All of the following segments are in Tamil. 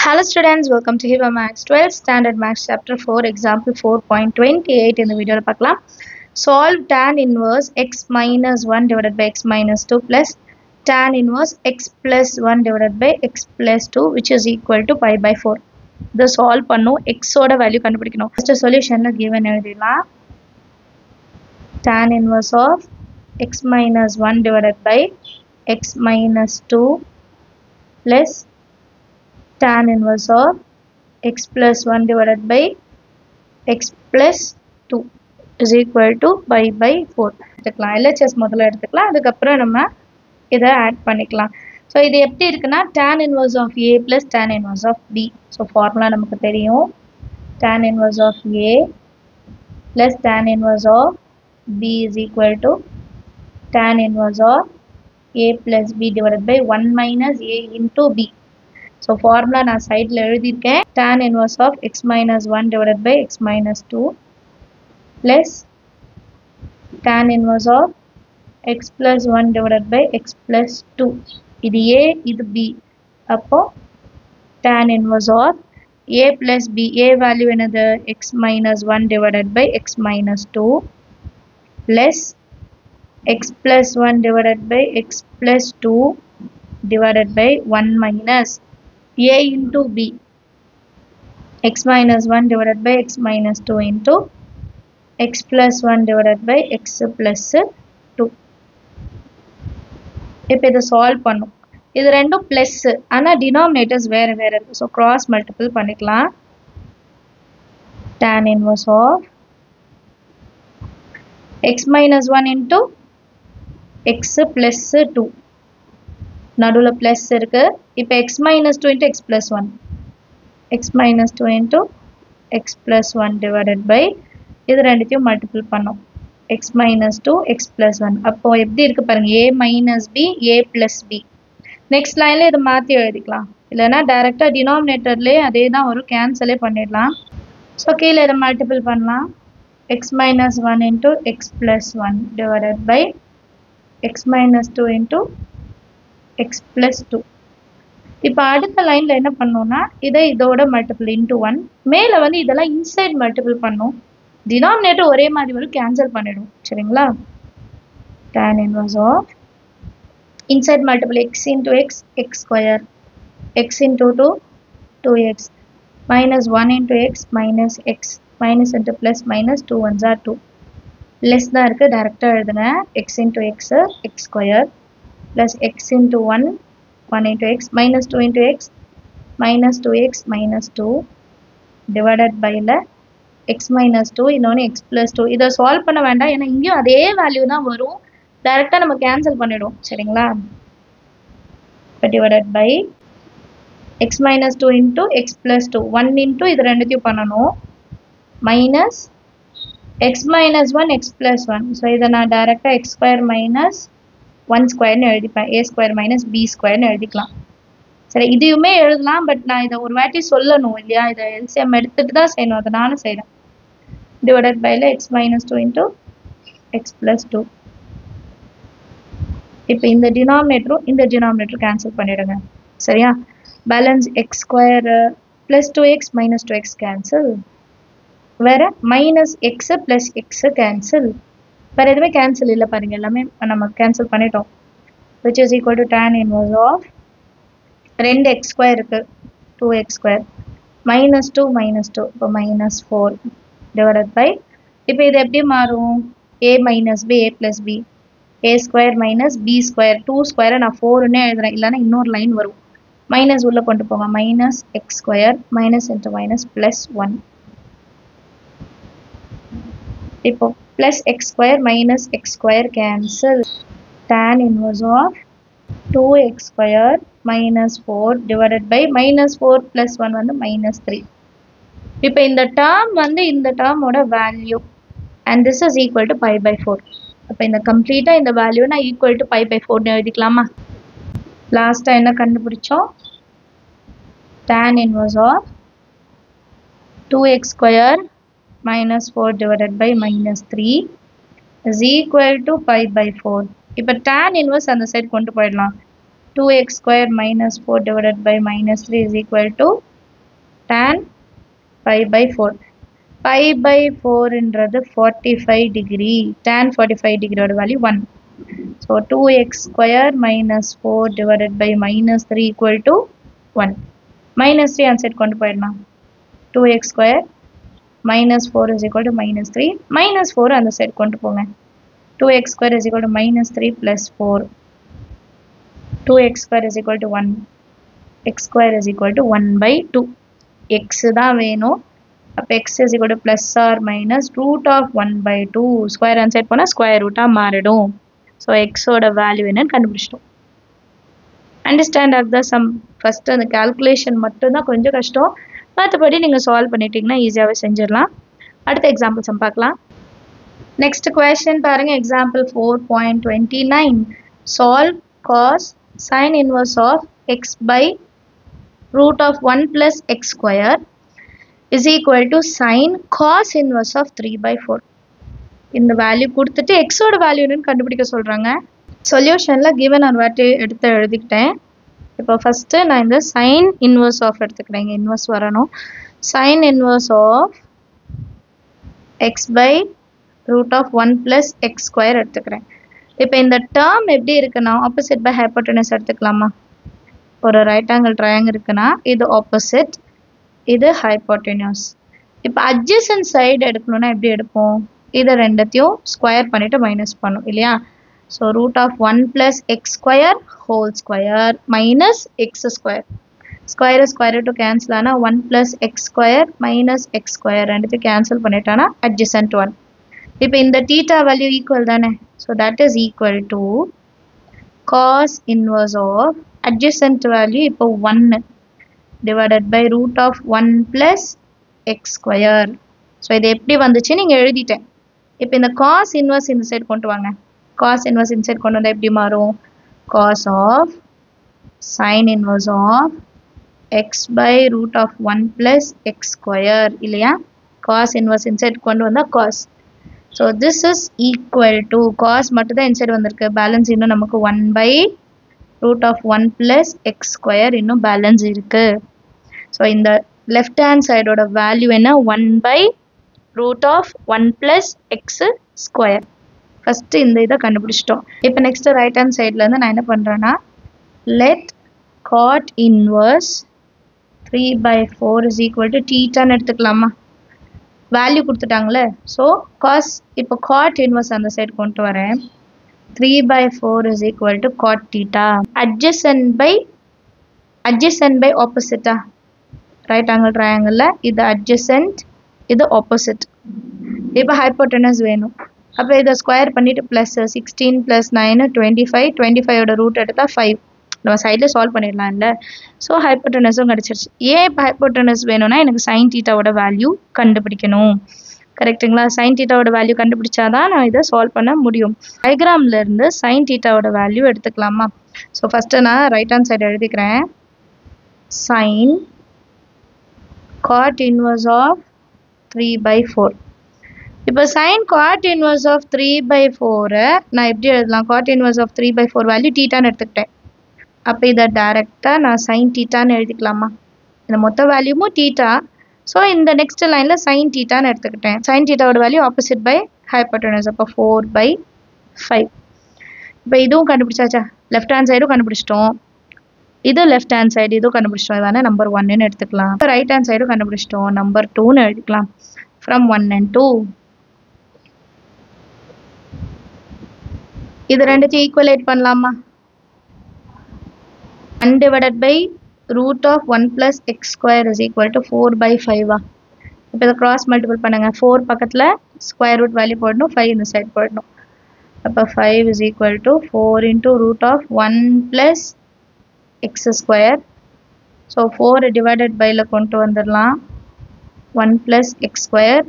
Hello students, welcome to Hiva Max 12th Standard Max Chapter 4 Example 4.28 in the video பார்க்கலாம். Solve tan inverse x minus 1 divided by x minus 2 plus tan inverse x plus 1 divided by x plus 2 which is equal to pi by 4. இதை solve பண்ணும் x ஓட value கண்டுபிடிக்கணும். First solution given எழுதிடலாம். Tan inverse of x minus 1 divided by x minus 2 plus tan inverse of x plus 1 divided by x plus 2 is equal to pi by 4. எடுத்துக்கலாம் LHS முதல்ல எடுத்துக்கலாம் அதுக்கப்புறம் நம்ம இதை ஆட் பண்ணிக்கலாம். ஸோ இது எப்படி இருக்குன்னா tan inverse of a plus tan inverse of b. So formula நமக்கு தெரியும் tan inverse of a plus tan inverse of b is equal to tan inverse of a plus b divided by 1 minus a into b. So formula நான் சைடில் எழுதியிருக்கேன் tan inverse of x minus 1 divided by x minus 2 plus tan inverse of x plus 1 divided by x plus 2. இது a இது b. அப்போ tan inverse of a plus b. a value என்னது x minus 1 divided by x minus 2 plus x plus 1 divided by x plus 2 divided by 1 minus a into b x minus 1 divided by x minus 2 into x plus 1 divided by x plus 2. இப்போ இதை சால்வ் பண்ணும் இது ரெண்டும் ப்ளஸ் ஆனால் டினாமினேட்டர்ஸ் வேறு வேறு இருக்குது ஸோ கிராஸ் மல்டிபிள் பண்ணிக்கலாம் tan inverse of x minus 1 into x plus 2 நடுவில் ப்ளஸ் இருக்குது இப்போ x minus 2 into x plus 1 x minus 2 into x plus 1 divided by இது ரெண்டுத்தையும் மல்டிபிள் பண்ணோம் x minus 2 x plus 1 அப்போது எப்படி இருக்குது பாருங்கள் a minus b a plus b. Next லைனில் இதை மாற்றி எழுதிக்கலாம் இல்லைனா டைரெக்டாக டினாமினேட்டர்லேயே அதே தான் ஒரு கேன்சலே பண்ணிடலாம். ஸோ கீழே இதை மல்டிபிள் பண்ணலாம் x minus 1 into x plus 1 divided by x minus 2 into x plus 2. இப்போ அடுத்த லைனில் என்ன பண்ணோம்னா இதை இதோட மல்டிபிள் இன்ட்டு 1 மேலே வந்து இதெல்லாம் இன்சைட் மல்டிபிள் பண்ணோம் டினாமினேட்டர் ஒரே மாதிரி வரும் கேன்சல் பண்ணிடும் சரிங்களா. tan inverse of inside multiple x into x x square x into 2 2x minus 1 into x minus x minus into plus minus 2 ones are 2 less தான் இருக்குது டைரெக்டாக எழுதுங்க x into x x square plus x into 1 1 into x minus 2 into x minus 2x minus 2 divided by x minus 2 இன்னொன்று x plus 2. இதை சால்வ் பண்ண வேண்டாம் ஏன்னா இங்கேயும் அதே வேல்யூ தான் வரும் டைரெக்டாக நம்ம கேன்சல் பண்ணிவிடும் சரிங்களா. இப்போ divided by x minus 2 into x plus 2 1 into இது ரெண்டுத்தையும் பண்ணணும் minus x minus 1 x plus 1. So இதை நான் டைரெக்டாக x square minus 1 ஸ்கொயர்னு எழுதிப்பேன் a ஸ்கொயர் மைனஸ் b ஸ்கொயர்னு எழுதிக்கலாம் சரி. இதையுமே எழுதலாம் பட் நான் இதை ஒரு வாட்டி சொல்லணும் இல்லையா இதை எல்சிஎம் எடுத்துகிட்டு தான் செய்யணும் அதனால செய்கிறேன் divided பைல x minus 2 into x plus 2. இப்போ இந்த டினாமினேட்டரும் கேன்சல் பண்ணிவிடுங்க சரியா. Balance x square plus 2x minus 2x cancel வேறு minus x plus x cancel வேறு எதுவுமே கேன்சல் இல்லை பாருங்கள் எல்லாமே நம்ம கேன்சல் பண்ணிட்டோம் which is equal to tan inverse of 2x square இருக்குது 2x ஸ்கொயர் மைனஸ் 2 மைனஸ் 2 இப்போ மைனஸ் 4 டிவைடட் பை இப்போ இது எப்படி மாறும் a minus b a plus b a square minus b square 2 ஸ்கொயரை நான் 4ன்னே எழுதுறேன் இல்லைன்னா இன்னொரு லைன் வரும் மைனஸ் உள்ளே கொண்டு போங்க minus X square minus into minus plus 1 இப்போ plus x square minus x square cancel tan inverse of 2x square minus 4 divided by minus 4 plus 1 வந்து minus 3. இப்போ இந்த term வந்து இந்த termோட value and this is equal to pi by 4. அப்போ இந்த கம்ப்ளீட்டாக இந்த வேல்யூ நான் ஈக்குவல் டு pi by 4னு எழுதிக்கலாமா. லாஸ்ட்டாக என்ன கண்டுபிடிச்சோம் tan inverse of 2x square minus 4 divided by minus 3 is equal to pi by 4. இப்போ tan inverse அந்த சைடு கொண்டு போயிடலாம் 2x square minus 4 divided by minus 3 is equal to tan pi by 4. Pi by 4 என்றது 45 degree. Tan 45 degree ஓட value 1. So 2x square minus 4 divided by minus 3 equal to 1. Minus 3 அந்த சைடு கொண்டு போயிடலாம். 2x square minus 4 is equal to minus 3. Minus 4 அந்த சைடு கொண்டு போங்க. 2x square is equal to minus 3 plus 4. 2x square is equal to 1. X square is equal to 1 by 2. X தான் வேணும். அப்போ x is equal to plus or minus root of 1 by 2. Square answer போனால் square root மாறிடும். So x ஓட value என்னன்னு கண்டுபிடிச்சிட்டோம். Understand of the sum. First அந்த calculation மட்டும்தான் கொஞ்சம் கஷ்டம். மற்றபடி நீங்கள் சால்வ் பண்ணிட்டீங்கன்னா ஈஸியாகவே செஞ்சிடலாம். அடுத்த எக்ஸாம்பிள் சம் பார்க்கலாம். Next question பாருங்க, example 4.29. Solve cos sin inverse of x by root of 1 plus x square is equal to sin cos inverse of 3 by 4. இந்த வேல்யூ கொடுத்துட்டு x ஓட வேல்யூ என்னன்னு கண்டுபிடிக்க சொல்றாங்க. சொல்யூஷன்ல given ஒரு வாட்டி எடுத்து எழுதிக்கிட்டேன். இப்போ ஃபர்ஸ்ட் நான் இந்த sin inverse of எடுத்துக்கிறேன். இன்வர்ஸ் வரணும். sin inverse of x by root of 1 plus x square எடுத்துக்கிறேன். இப்போ இந்த டேர்ம் எப்படி இருக்குன்னா ஆப்போசிட் பை ஹைப்போட்டெனஸ் எடுத்துக்கலாமா? ஒரு ரைட் ஆங்கிள் ட்ரையாங்கிள் இருக்குன்னா இது ஆப்போசிட், இது ஹைப்போட்டெனஸ். இப்போ அட்ஜசன்ட் சைடு எடுக்கணும்னா எப்படி எடுப்போம்? இதை ரெண்டத்தையும் ஸ்கொயர் பண்ணிட்டு மைனஸ் பண்ணும் இல்லையா? So root of 1 plus x square whole square minus x square. Square square to cancel ஆனால் 1 plus x square minus x square ரெண்டுத்தையும் கேன்சல் பண்ணிட்டானா அட்ஜசன்ட் 1. இப்போ இந்த தீட்டா வேல்யூ ஈக்குவல் தானே? So that is equal to cos inverse of adjacent value இப்போ 1 divided by root of 1 plus x square. So இது எப்படி வந்துச்சு நீங்கள் எழுதிட்டேன். இப்போ இந்த cos inverse இந்த சைடு கொண்டு வாங்க. cos inverse இந்த சைடு கொண்டு வந்தால் எப்படி மாறும்? cos of sin inverse of x by root of 1 plus x square இல்லையா? cos inverse இந்த சைடு கொண்டு வந்தால் cos. So this is equal to cos மட்டும் தான் இந்த சைடு வந்திருக்கு. பேலன்ஸ் இன்னும் நமக்கு 1 by root of 1 plus x square இன்னும் பேலன்ஸ் இருக்கு. ஸோ இந்த லெஃப்ட் ஹேண்ட் சைடோட வேல்யூ என்ன? 1 by root of 1 plus x square. First இந்த இதை கண்டுபிடிச்சிட்டோம். இப்போ நெக்ஸ்ட் ரைட் ஹேண்ட் சைட்லேருந்து நான் என்ன பண்ணுறேன்னா let cot inverse 3 by 4 is equal to thetaன்னு எடுத்துக்கலாமா? வேல்யூ கொடுத்துட்டாங்களே. ஸோ காஸ் இப்போ காட் இன்வர்ஸ் அந்த சைடு கொண்டு வரேன். 3 by 4 is equal to cot theta. adjacent by opposite. Right angle ட்ரையாங்கிளில் இது adjacent, இது opposite. இப்போ ஹைப்போட்டெனஸ் வேணும். அப்போ இதை ஸ்கொயர் பண்ணிவிட்டு ப்ளஸ் 16 + 9 25. 25ஓட ரூட் எடுத்தால் 5. நம்ம சைடில் சால்வ் பண்ணிடலாம் இல்லை? ஸோ ஹைப்போட்டெனஸும் கிடச்சிருச்சு. ஏன் இப்போ ஹைப்போட்டெனஸ் வேணும்னா எனக்கு சைன் தீட்டாவோட வேல்யூ கண்டுபிடிக்கணும். கரெக்டுங்களா? சைன் தீட்டாவோட வேல்யூ கண்டுபிடிச்சாதான் நான் இதை சால்வ் பண்ண முடியும். டயக்ராம்லேருந்து சைன் தீட்டாவோட வேல்யூ எடுத்துக்கலாமா? ஸோ ஃபஸ்ட்டு நான் ரைட் ஹேண்ட் சைடு எழுதிக்கிறேன். Sine cot inverse of 3 by 4. இப்போ sine cot inverse of 3 by 4 நான் எப்படி எழுதலாம்? Cot inverse of 3 by 4 value தீட்டான்னு எடுத்துக்கிட்டேன். அப்போ இதை டைரெக்டாக நான் சைன் தீட்டான்னு எழுதிக்கலாமா? இந்த மொத்த வேல்யூமும் தீட்டா. ஸோ இந்த நெக்ஸ்ட் லைனில் சைன் தீட்டான்னு எடுத்துக்கிட்டேன். சைன் தீட்டாவோட வேல்யூ ஆப்போசிட் பை ஹைப்போட்டெனஸ். அப்போ 4 by 5. இப்போ இதுவும் கண்டுபிடிச்சாச்சா? லெஃப்ட் ஹேண்ட் சைடும் கண்டுபிடிச்சிட்டோம். இது லெஃப்ட் ஹேண்ட் சைடு இதுவும் கண்டுபிடிச்சிட்டோம். இதான நம்பர் 1ன்னு எடுத்துக்கலாம். இப்போ ரைட் ஹேண்ட் சைடும் கண்டுபிடிச்சிட்டோம். நம்பர் 2ன்னு எழுதிக்கலாம். From 1 and 2. இது ரெண்டுத்தையும் ஈக்குவலேட் பண்ணலாமா? 1 divided by root of 1 plus x square is equal to 4 by 5. இப்போ இதை கிராஸ் மல்டிபிள் பண்ணுங்க. 4 பக்கத்தில் ஸ்கொயர் ரூட் வேல்யூ போடணும், 5 இந்த சைட் போடணும். அப்போ 5 is equal to 4 into root of 1 plus x square. So 4 divided byல கொண்டு வந்துடலாம். 1 plus x square.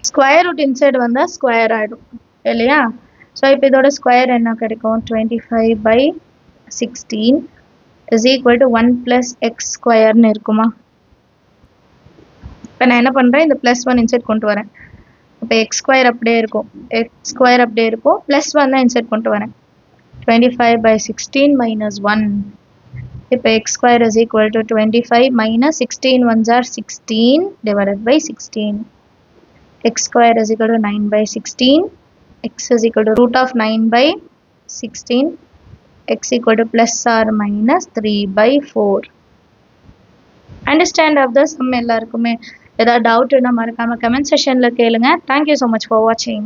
Square root inside வந்தால் ஸ்கொயர் ஆகிடும் இல்லையா? ஸோ இப்போ இதோட ஸ்கொயர் என்ன கிடைக்கும்? 25 by 16 is equal to 1 plus x squareன்னு இருக்குமா? இப்போ நான் என்ன பண்ணுறேன்? இந்த +1 இன்சைட் கொண்டு வரேன். இப்போ x square அப்படியே இருக்கும். x square அப்படியே இருக்கும். +1 தான் இன்சைட் கொண்டு வரேன். 25 by 16 minus 1 இப்போ x square is equal to 25 minus 16 ones are 16 divided by 16. X square is equal to 9 by 16. X is equal to root of 9 by 16. X equal to plus or minus 3 by 4. Understand of the sum எல்லாருக்குமே ஏதாவது டவுட் இருந்தா மறக்காம கமெண்ட் செக்ஷன்ல கேளுங்க. Thank you so much for watching.